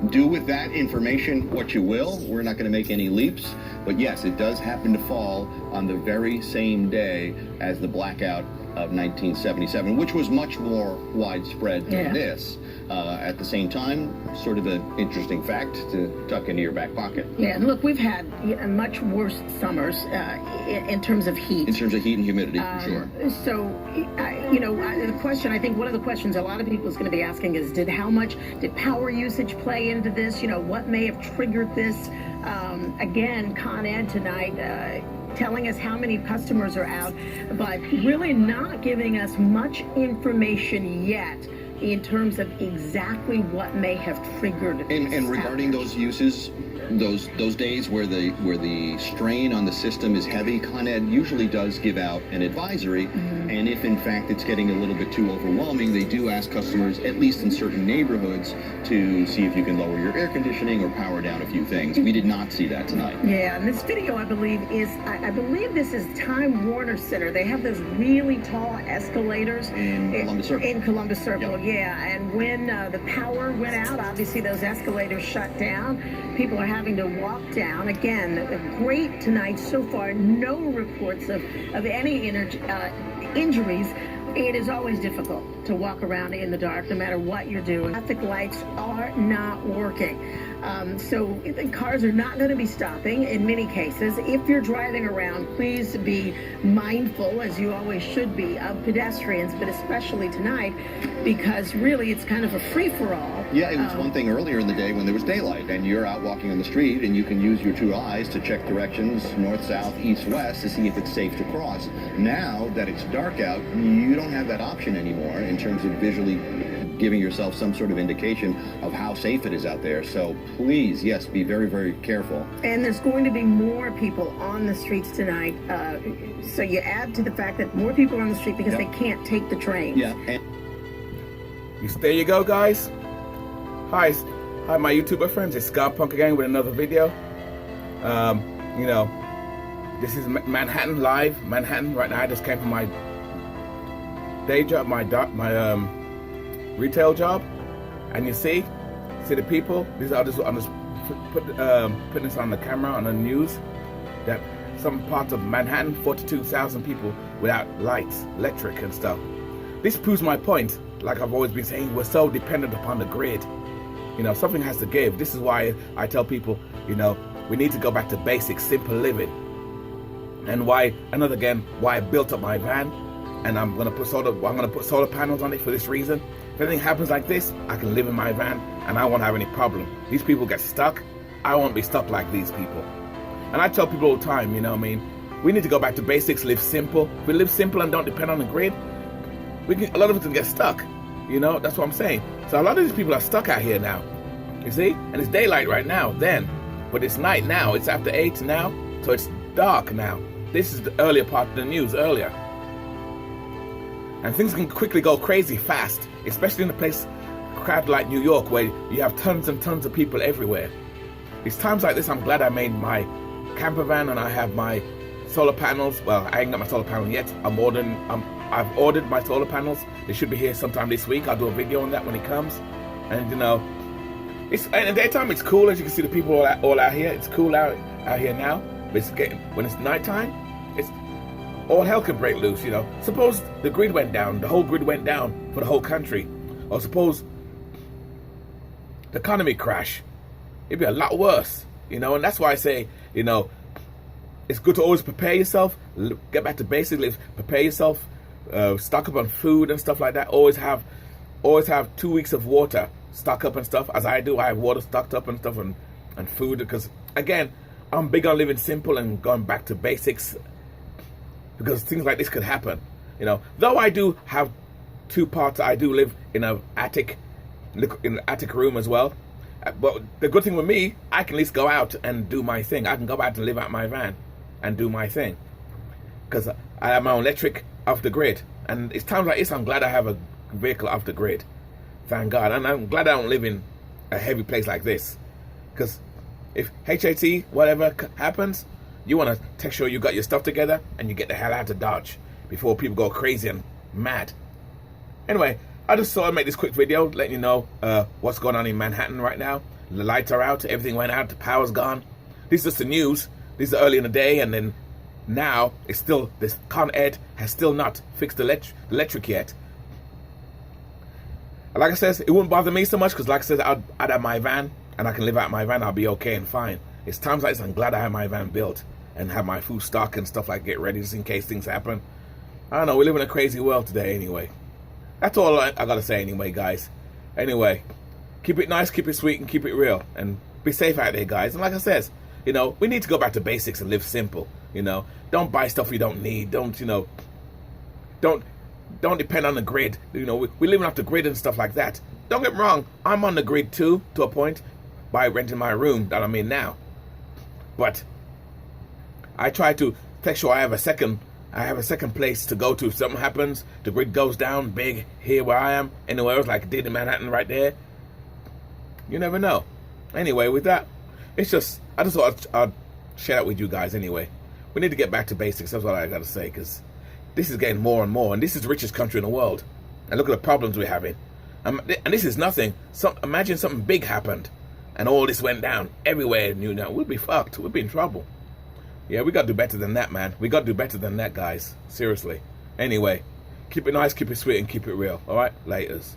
Do with that information what you will. We're not going to make any leaps. But yes, it does happen to fall on the very same day as the blackout of 1977, which was much more widespread than this. At the same time, sort of an interesting fact to tuck into your back pocket. Yeah, and look, we've had much worse summers in terms of heat. In terms of heat and humidity, for sure. So, the question, I think one of the questions a lot of people is going to be asking is, how much did power usage play into this? What may have triggered this? Again, Con Ed tonight telling us how many customers are out, but really not giving us much information yet in terms of exactly what may have triggered this. And regarding those uses, those days where the strain on the system is heavy, Con Ed usually does give out an advisory, and if in fact it's getting a little bit too overwhelming, they do ask customers, at least in certain neighborhoods, to see if you can lower your air conditioning or power down a few things. We did not see that tonight. Yeah, and this video, I believe this is Time Warner Center. They have those really tall escalators in Columbus Circle. In Columbus Circle, Yep. yeah. And when the power went out, obviously those escalators shut down. People are having to walk down. Again, great tonight so far. No reports of any injuries. It is always difficult to walk around in the dark, no matter what you're doing. Traffic lights are not working. So the cars are not going to be stopping in many cases. If you're driving around, please be mindful, as you always should be, of pedestrians, but especially tonight, because really it's kind of a free-for-all. Yeah, it was one thing earlier in the day when there was daylight and you're out walking on the street and you can use your two eyes to check directions, north, south, east, west, to see if it's safe to cross. Now that it's dark out, you don't have that option anymore in terms of visually giving yourself some sort of indication of how safe it is out there. So please, yes, be very, very careful. And there's going to be more people on the streets tonight. So you add to the fact that more people are on the street because they can't take the train. Yeah. There you go, guys. Hi, my YouTuber friends. It's Scott Punk again with another video. This is Manhattan Live. Manhattan right now. I just came from my day job, my retail job, and you see the people. I'm just putting this on the camera on the news that some parts of Manhattan, 42,000 people without lights, electric and stuff. This proves my point. Like I've always been saying, we're so dependent upon the grid. Something has to give. This is why I tell people, we need to go back to basic, simple living. And why I built up my van, and I'm gonna put solar panels on it for this reason. If anything happens like this, I can live in my van and I won't have any problem. These people get stuck, I won't be stuck like these people. And I tell people all the time, we need to go back to basics, live simple. If we live simple and don't depend on the grid, a lot of us can get stuck. That's what I'm saying. So a lot of these people are stuck out here now. You see? And it's daylight right now, but it's night now. It's after 8 now, so it's dark now. This is the earlier part of the news earlier. And things can quickly go crazy fast, especially in a place crowded like New York, where you have tons and tons of people everywhere. It's times like this I'm glad I made my camper van and I have my solar panels. Well, I ain't got my solar panel yet. I've ordered my solar panels. They should be here sometime this week. I'll do a video on that when it comes. And in the daytime it's cool, as you can see the people all out here. It's cool out here now. But when it's nighttime, all hell could break loose. Suppose the grid went down, the whole grid went down for the whole country, or suppose the economy crash. It'd be a lot worse. And that's why I say, it's good to always prepare yourself, get back to basics, prepare yourself, stock up on food and stuff like that. Always have 2 weeks of water stock up and stuff, as I do. I have water stocked up and stuff, and food, because again, I'm big on living simple and going back to basics, because things like this could happen. Though I do have 2 parts, I do live in an attic room as well. But the good thing with me, I can at least go out and do my thing. I can go out and live out my van and do my thing, because I have my own electric off the grid. And it's times like this I'm glad I have a vehicle off the grid. Thank God. And I'm glad I don't live in a heavy place like this, because if HAT whatever happens, you want to make sure you got your stuff together and you get the hell out of Dodge before people go crazy and mad. Anyway, I just thought I'd make this quick video, letting you know what's going on in Manhattan right now. The lights are out, everything went out, the power's gone. This is just the news. This is early in the day, and then now it's still, this Con Ed has still not fixed the electric yet. Like I said, it wouldn't bother me so much, because like I said, I'd have my van, and I can live out my van, I'll be okay and fine. It's times like this I'm glad I have my van built, and have my food stock and stuff like get ready just in case things happen. I don't know, we live in a crazy world today anyway. That's all I gotta say anyway, guys. Anyway, keep it nice, keep it sweet, and keep it real. And be safe out there, guys. And like I says, you know, we need to go back to basics and live simple, you know. Don't buy stuff you don't need. Don't, you know, don't depend on the grid. You know, we're living off the grid and stuff like that. Don't get me wrong, I'm on the grid too, to a point, by renting my room that I'm in now. But I try to make sure I have a second place to go to if something happens. The grid goes down big here where I am, anywhere else like it did in Manhattan right there. You never know. Anyway, with that, I just thought I'd share that with you guys anyway. We need to get back to basics, that's what I gotta say, because this is getting more and more, and this is the richest country in the world. And look at the problems we're having. And this is nothing. Imagine something big happened, and all this went down everywhere, and you know, we'd be fucked. We'd be in trouble. Yeah, we gotta do better than that, man. We gotta do better than that, guys. Seriously. Anyway, keep it nice, keep it sweet, and keep it real. Alright? Laters.